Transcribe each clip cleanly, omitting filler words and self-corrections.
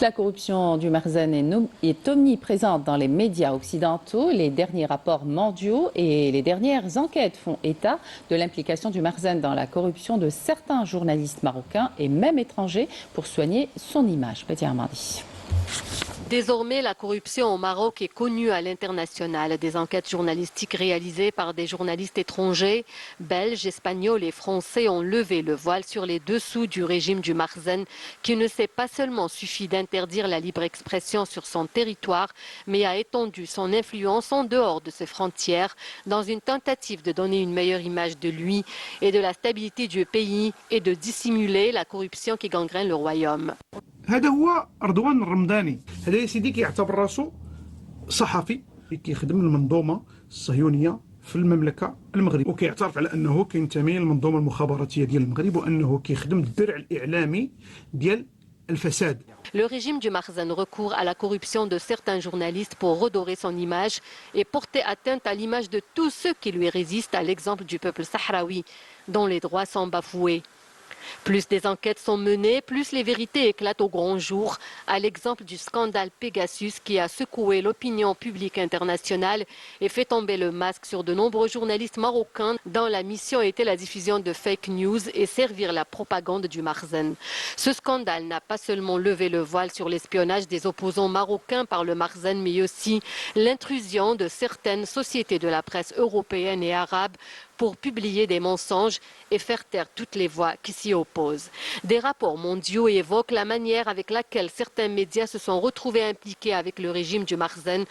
La corruption du Marzen est omniprésente dans les médias occidentaux. Les derniers rapports mondiaux et les dernières enquêtes font état de l'implication du Marzen dans la corruption de certains journalistes marocains et même étrangers pour soigner son image. Petit Armandi. Désormais, la corruption au Maroc est connue à l'international. Des enquêtes journalistiques réalisées par des journalistes étrangers, belges, espagnols et français ont levé le voile sur les dessous du régime du Marzen, qui ne s'est pas seulement suffi d'interdire la libre expression sur son territoire, mais a étendu son influence en dehors de ses frontières, dans une tentative de donner une meilleure image de lui et de la stabilité du pays et de dissimuler la corruption qui gangrène le royaume. هذا هو رضوان الرمضاني. هذا يا سيدي كيعتبر راسو صحفي كيخدم المنظومه الصهيونيه في المملكه المغرب وكيعترف على انه كينتمي للمنظومه المخابراتيه ديال المغرب وانه كيخدم الدرع الاعلامي ديال الفساد. Le régime du Marzen recourt à la corruption de certains journalistes pour redorer son image et porter atteinte à l'image de tous ceux qui lui résistent, à l'exemple du peuple sahraoui, dont les droits sont bafoués. Plus des enquêtes sont menées, plus les vérités éclatent au grand jour, à l'exemple du scandale Pegasus qui a secoué l'opinion publique internationale et fait tomber le masque sur de nombreux journalistes marocains dont la mission était la diffusion de fake news et servir la propagande du Marzen. Ce scandale n'a pas seulement levé le voile sur l'espionnage des opposants marocains par le Marzen, mais aussi l'intrusion de certaines sociétés de la presse européenne et arabe pour publier des mensonges et faire taire toutes les voix qui s'y opposent. Des rapports mondiaux évoquent la manière avec laquelle certains médias se sont retrouvés impliqués avec le régime du Marzen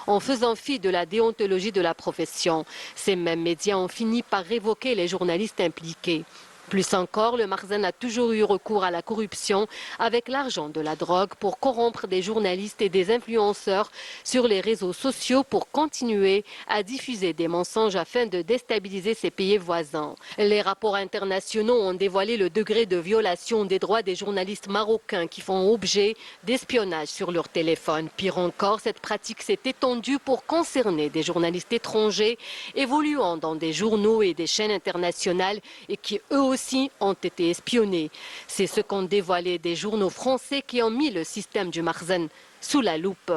en faisant fi de la déontologie de la profession. Ces mêmes médias ont fini par révoquer les journalistes impliqués. Plus encore, le Marzen a toujours eu recours à la corruption avec l'argent de la drogue pour corrompre des journalistes et des influenceurs sur les réseaux sociaux pour continuer à diffuser des mensonges afin de déstabiliser ses pays voisins. Les rapports internationaux ont dévoilé le degré de violation des droits des journalistes marocains qui font objet d'espionnage sur leur téléphone. Pire encore, cette pratique s'est étendue pour concerner des journalistes étrangers évoluant dans des journaux et des chaînes internationales et qui eux aussi ont été espionnés. C'est ce qu'ont dévoilé des journaux français qui ont mis le système du Marzen sous la loupe.